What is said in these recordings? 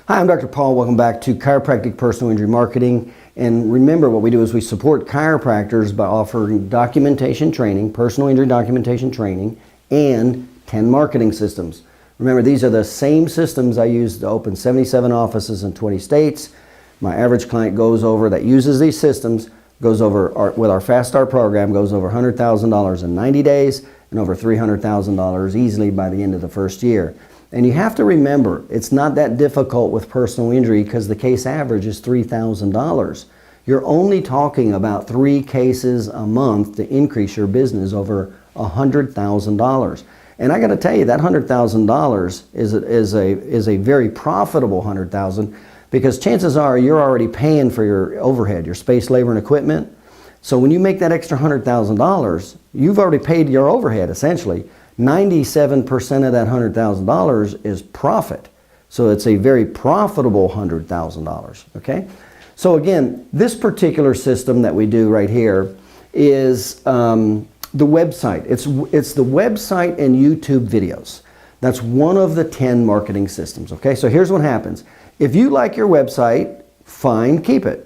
Hi, I'm Dr. Paul. Welcome back to Chiropractic Personal Injury Marketing. And remember, what we do is we support chiropractors by offering documentation training, personal injury documentation training, and 10 marketing systems. Remember, these are the same systems I use to open 77 offices in 20 states. My average client that uses these systems, with our Fast Start program, goes over $100,000 in 90 days and over $300,000 easily by the end of the first year. And you have to remember, it's not that difficult with personal injury because the case average is $3,000. You're only talking about 3 cases a month to increase your business over $100,000. And I got to tell you, that $100,000 is a very profitable $100,000 because chances are you're already paying for your overhead, your space, labor, and equipment. So when you make that extra $100,000, you've already paid your overhead essentially. 97% of that $100,000 is profit. So it's a very profitable $100,000, okay? So again, this particular system that we do right here is the website. It's the website and YouTube videos. That's one of the 10 marketing systems, okay? So here's what happens. If you like your website, fine, keep it.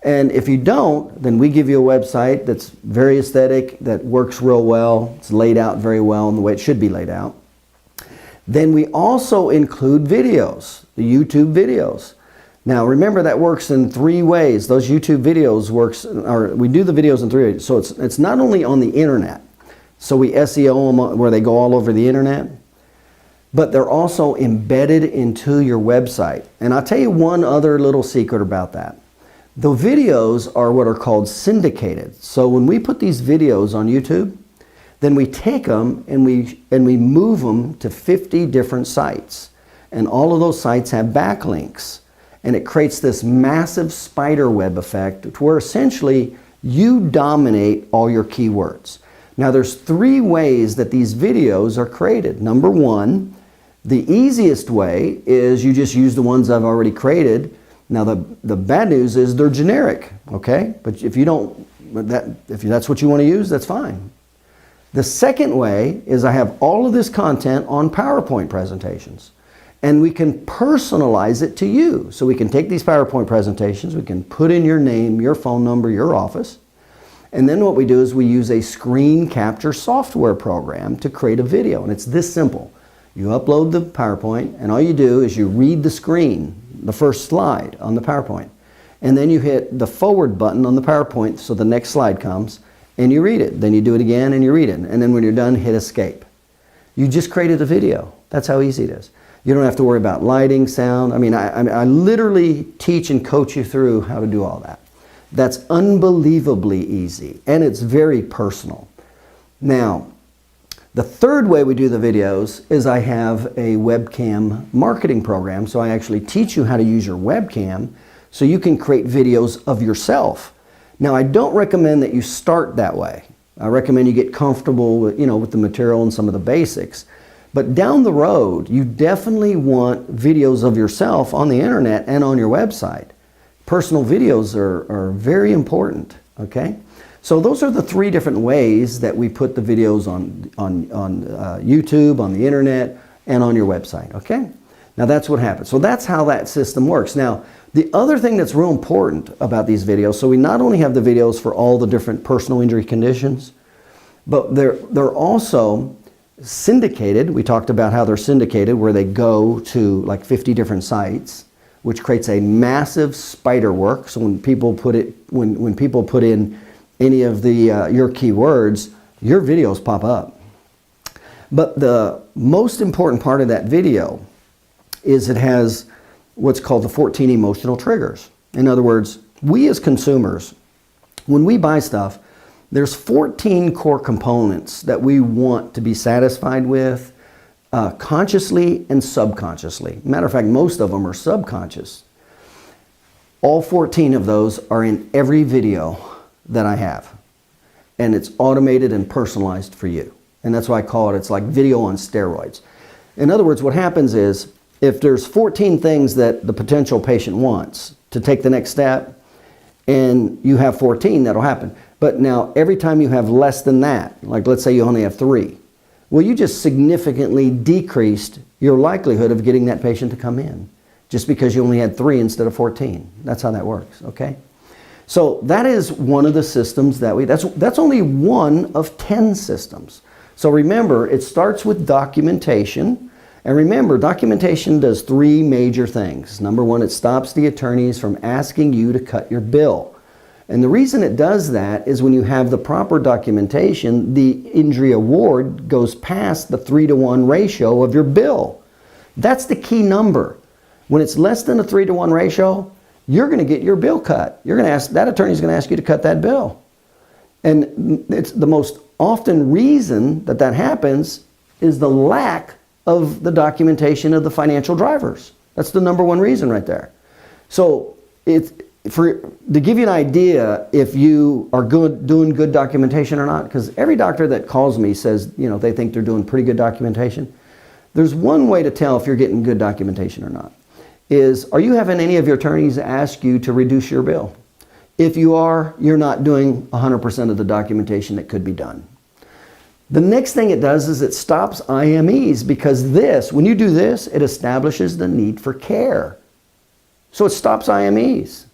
And if you don't, then we give you a website that's very aesthetic, that works real well, it's laid out very well in the way it should be laid out. Then we also include videos, the YouTube videos. Now remember, that works in 3 ways. Those YouTube videos we do the videos in 3 ways. So it's not only on the internet, so we SEO them where they go all over the internet, but they're also embedded into your website. And I'll tell you one other little secret about that. The videos are what are called syndicated. So when we put these videos on YouTube, then we take them and we move them to 50 different sites. And all of those sites have backlinks. And it creates this massive spider web effect where essentially you dominate all your keywords. Now there's 3 ways that these videos are created. Number 1, the easiest way is you just use the ones I've already created. Now the bad news is they're generic, okay? But if that's what you want to use, that's fine. The second way is I have all of this content on PowerPoint presentations. And we can personalize it to you. So we can take these PowerPoint presentations, we can put in your name, your phone number, your office. And then what we do is we use a screen capture software program to create a video. And it's this simple. You upload the PowerPoint and all you do is you read the screen, the first slide on the PowerPoint. And then you hit the forward button on the PowerPoint so the next slide comes and you read it. Then you do it again and you read it. And then when you're done, hit escape. You just created a video. That's how easy it is. You don't have to worry about lighting, sound. I mean, I literally teach and coach you through how to do all that. That's unbelievably easy and it's very personal. Now, the third way we do the videos is I have a webcam marketing program. So I actually teach you how to use your webcam so you can create videos of yourself. Now, I don't recommend that you start that way. I recommend you get comfortable with, with the material and some of the basics. But down the road, you definitely want videos of yourself on the internet and on your website. Personal videos are very important, okay? So those are the 3 different ways that we put the videos on YouTube, on the internet, and on your website, okay? Now that's what happens. So that's how that system works. Now, the other thing that's real important about these videos, so we not only have the videos for all the different personal injury conditions, but they're also syndicated. We talked about how they're syndicated, where they go to like 50 different sites, which creates a massive spider work. So when people put in any of your keywords, your videos pop up. But the most important part of that video is it has what's called the 14 emotional triggers. In other words, we as consumers, when we buy stuff, there's 14 core components that we want to be satisfied with consciously and subconsciously. Matter of fact, most of them are subconscious. All 14 of those are in every video that I have. And it's automated and personalized for you. And that's why I call it's like video on steroids. In other words, what happens is if there's 14 things that the potential patient wants to take the next step, and you have 14, that'll happen. But now every time you have less than that, like let's say you only have 3, well, you just significantly decreased your likelihood of getting that patient to come in. just because you only had 3 instead of 14. That's how that works, okay? So that is one of the systems that that's only one of 10 systems. So remember, it starts with documentation. And remember, documentation does 3 major things. Number 1, it stops the attorneys from asking you to cut your bill. And the reason it does that is when you have the proper documentation, the injury award goes past the 3-to-1 ratio of your bill. That's the key number. When it's less than a 3-to-1 ratio, you're going to get your bill cut. You're going to ask, that attorney's going to ask you to cut that bill. And it's the most often reason that that happens is the lack of the documentation of the financial drivers. That's the number 1 reason right there. So to give you an idea if you are doing good documentation or not, because every doctor that calls me says, you know, they think they're doing pretty good documentation. There's one way to tell if you're getting good documentation or not. Are you having any of your attorneys ask you to reduce your bill? If you are, you're not doing 100% of the documentation that could be done. The next thing it does is it stops IMEs, because when you do this, it establishes the need for care. So it stops IMEs.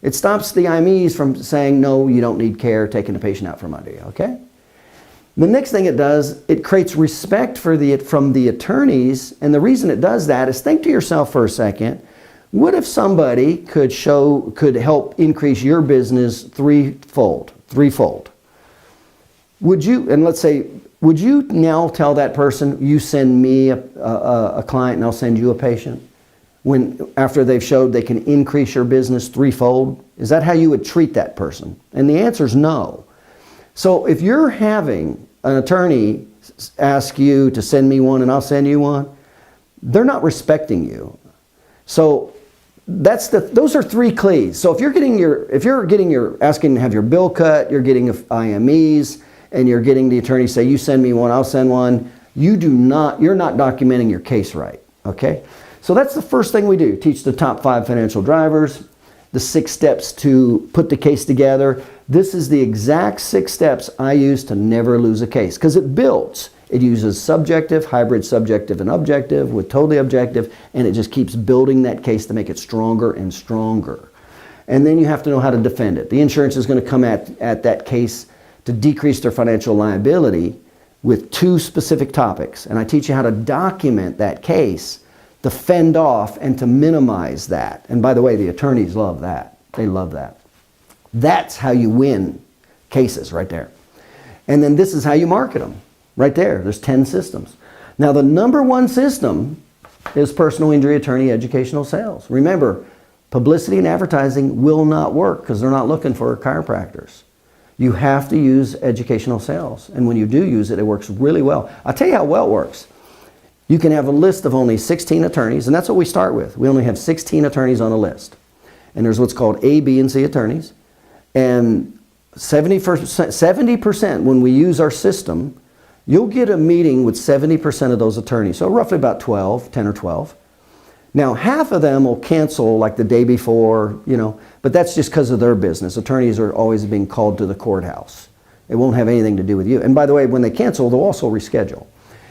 It stops the IMEs from saying, no, you don't need care, taking the patient out from under you, okay? The next thing it does, it creates respect from the attorneys, and the reason it does that is, think to yourself for a second, what if somebody could help increase your business threefold? Would you, and let's say, would you now tell that person, you send me a client and I'll send you a patient? After they've showed they can increase your business threefold? Is that how you would treat that person? And the answer is no. So if you're having an attorney ask you to send me one and I'll send you one, they're not respecting you. So those are 3 keys. So if you're asking to have your bill cut, you're getting IMEs, and you're getting the attorney say, you send me one, I'll send one, you're not documenting your case right, okay? So that's the first thing we do, teach the top 5 financial drivers, the 6 steps to put the case together. This is the exact 6 steps I use to never lose a case, because it builds. It uses subjective, hybrid subjective and objective with totally objective, and it just keeps building that case to make it stronger and stronger. And then you have to know how to defend it. The insurance is going to come at that case to decrease their financial liability with 2 specific topics. And I teach you how to document that case, to fend off and to minimize that. And by the way, the attorneys love that. They love that. That's how you win cases right there. And then this is how you market them. Right there, there's 10 systems. Now the number 1 system is personal injury attorney educational sales. Remember, publicity and advertising will not work because they're not looking for chiropractors. You have to use educational sales. And when you do use it, it works really well. I'll tell you how well it works. You can have a list of only 16 attorneys, and that's what we start with. We only have 16 attorneys on a list. And there's what's called A, B, and C attorneys. And 70% when we use our system, you'll get a meeting with 70% of those attorneys. So roughly about 10 or 12. Now, half of them will cancel like the day before, but that's just because of their business. Attorneys are always being called to the courthouse. It won't have anything to do with you. And by the way, when they cancel, they'll also reschedule.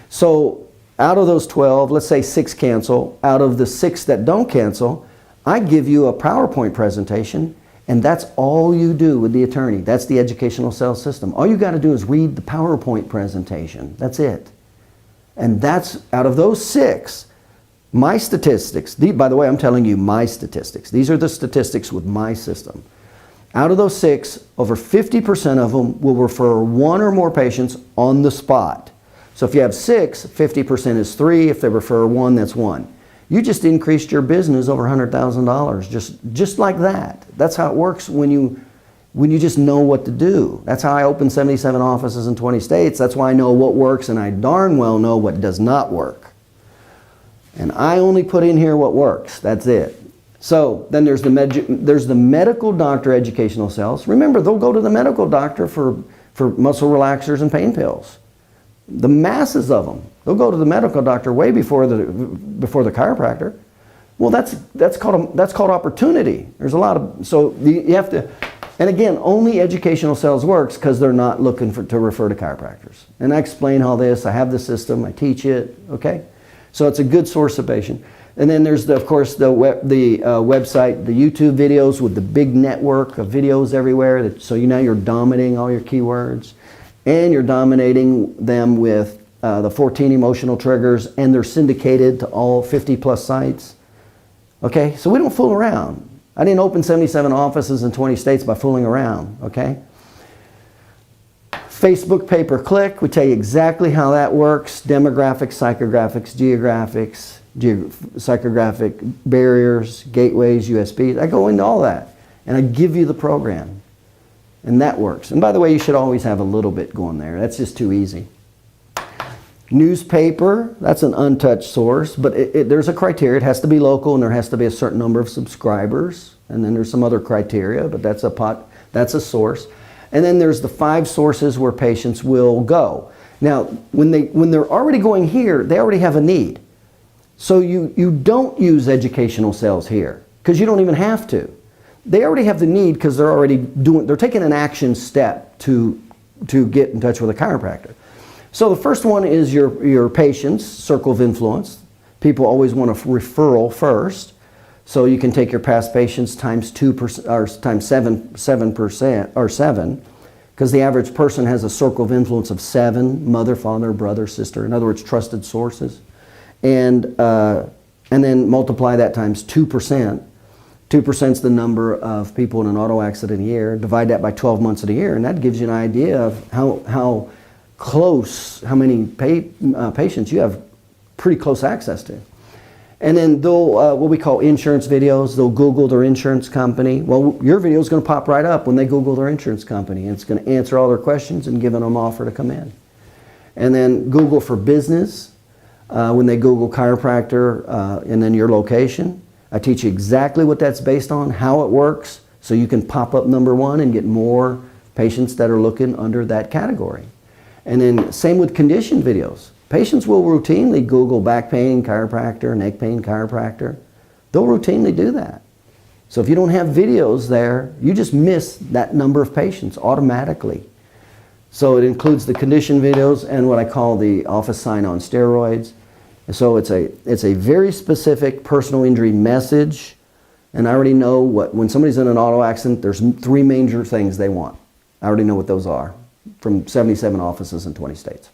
So out of those 12, let's say 6 cancel. Out of the 6 that don't cancel, I give you a PowerPoint presentation, and that's all you do with the attorney. That's the educational sales system. All you got to do is read the PowerPoint presentation. That's it. And that's, out of those 6, my statistics, by the way, I'm telling you my statistics. These are the statistics with my system. Out of those 6, over 50% of them will refer 1 or more patients on the spot. So if you have 6, 50% is 3. If they refer 1, that's 1. You just increased your business over $100,000, just like that. That's how it works when you just know what to do. That's how I opened 77 offices in 20 states. That's why I know what works, and I darn well know what does not work. And I only put in here what works. That's it. So then there's the medical doctor educational sales. Remember, they'll go to the medical doctor for muscle relaxers and pain pills. The masses of them, they'll go to the medical doctor way before the chiropractor. Well, that's called opportunity. There's a lot of, so you have to, and again, only educational sales works because they're not looking to refer to chiropractors. And I explain all this. I have the system. I teach it. Okay. So it's a good source of patient. And then there's, of course, the website, the YouTube videos with the big network of videos everywhere. So now you're dominating all your keywords. And you're dominating them with the 14 emotional triggers, and they're syndicated to all 50+ sites. Okay, so we don't fool around. I didn't open 77 offices in 20 states by fooling around, okay? Facebook pay-per-click, we tell you exactly how that works. Demographics, psychographics, geographics, psychographic barriers, gateways, USPs. I go into all that, and I give you the program. And that works. And by the way, you should always have a little bit going there. That's just too easy. Newspaper, that's an untouched source, but there's a criteria. It has to be local, and there has to be a certain number of subscribers. And then there's some other criteria, but that's a source. And then there's the 5 sources where patients will go. Now, when they're already going here, they already have a need. So you don't use educational sales here, because you don't even have to. They already have the need because they're taking an action step to get in touch with a chiropractor. So the first one is your patient's circle of influence. People always want a referral first. So you can take your past patients times 2% or times 7% or 7, because the average person has a circle of influence of 7, mother, father, brother, sister. In other words, trusted sources. And then multiply that times 2%. 2% is the number of people in an auto accident a year. Divide that by 12 months of the year, and that gives you an idea of how many patients you have pretty close access to. And then they'll, what we call insurance videos, they'll Google their insurance company. Well, your video is going to pop right up when they Google their insurance company, and it's going to answer all their questions and give them an offer to come in. And then Google for business, when they Google chiropractor and then your location. I teach you exactly what that's based on, how it works, so you can pop up number 1 and get more patients that are looking under that category. And then same with condition videos. Patients will routinely Google back pain chiropractor, neck pain chiropractor. They'll routinely do that. So if you don't have videos there, you just miss that number of patients automatically. So it includes the condition videos and what I call the office sign on steroids. So it's a very specific personal injury message, and I already know when somebody's in an auto accident, there's 3 major things they want. I already know what those are from 77 offices in 20 states.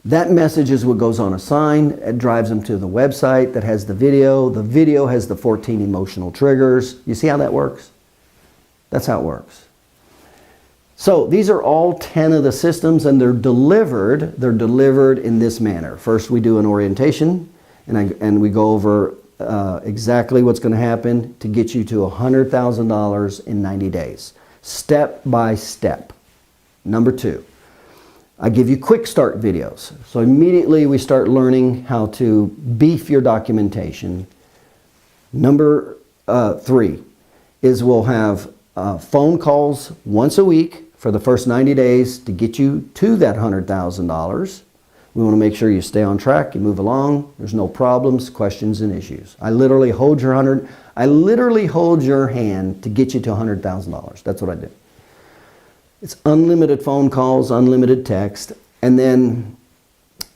That message is what goes on a sign. It drives them to the website that has the video. The video has the 14 emotional triggers. You see how that works? That's how it works. So these are all 10 of the systems, and they're delivered in this manner. First we do an orientation, and we go over exactly what's going to happen to get you to $100,000 in 90 days. Step by step. Number 2, I give you quick start videos. So immediately we start learning how to beef your documentation. Number 3 is we'll have phone calls once a week for the first 90 days to get you to that $100,000. We want to make sure you stay on track, you move along, there's no problems, questions, and issues. I literally hold your hand to get you to $100,000. That's what I do. It's unlimited phone calls, unlimited text, and then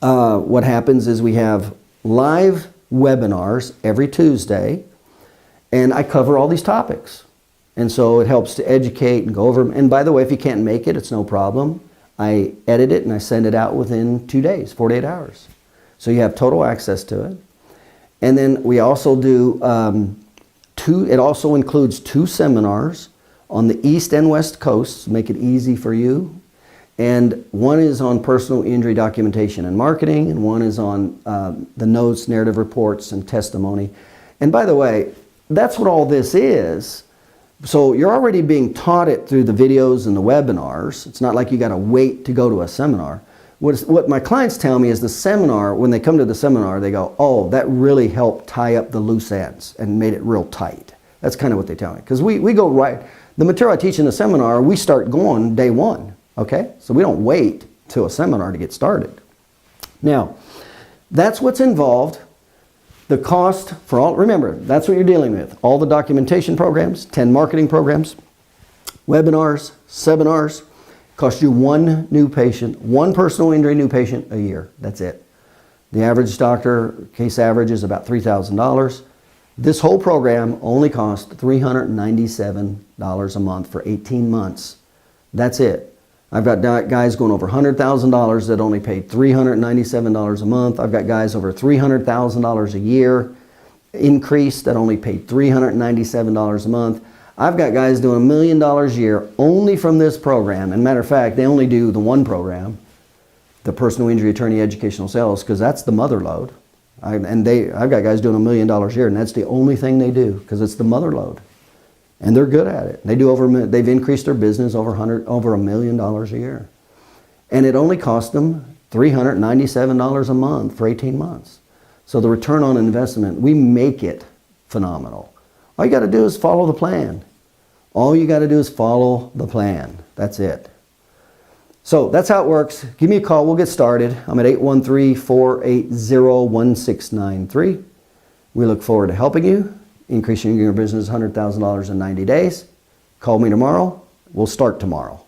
what happens is we have live webinars every Tuesday, and I cover all these topics. And so it helps to educate and go over them. And by the way, if you can't make it, it's no problem. I edit it and I send it out within 2 days, 48 hours. So you have total access to it. And then we also do it also includes 2 seminars on the East and West Coasts, make it easy for you. And one is on personal injury documentation and marketing, and one is on the notes, narrative reports, and testimony. And by the way, that's what all this is. So you're already being taught it through the videos and the webinars. It's not like you got to wait to go to a seminar. What my clients tell me is the seminar, when they come to the seminar, they go, oh, that really helped tie up the loose ends and made it real tight. That's kind of what they tell me. Because we go right, the material I teach in the seminar, we start going day 1, okay? So we don't wait till a seminar to get started. Now, that's what's involved. The cost for all, remember, that's what you're dealing with. All the documentation programs, 10 marketing programs, webinars, seminars, cost you 1 new patient, 1 personal injury new patient a year. That's it. The average doctor case average is about $3,000. This whole program only costs $397 a month for 18 months. That's it. I've got guys going over $100,000 that only paid $397 a month. I've got guys over $300,000 a year increase that only paid $397 a month. I've got guys doing $1 million a year only from this program. And matter of fact, they only do the one program, the personal injury attorney educational sales, because that's the mother load. I've got guys doing $1 million a year, and that's the only thing they do because it's the mother load. And they're good at it. They've increased their business over $1 million a year. And it only cost them $397 a month for 18 months. So the return on investment, we make it phenomenal. All you got to do is follow the plan. All you got to do is follow the plan. That's it. So that's how it works. Give me a call. We'll get started. I'm at 813-480-1693. We look forward to helping you, increasing your business $100,000 in 90 days. Call me tomorrow. We'll start tomorrow.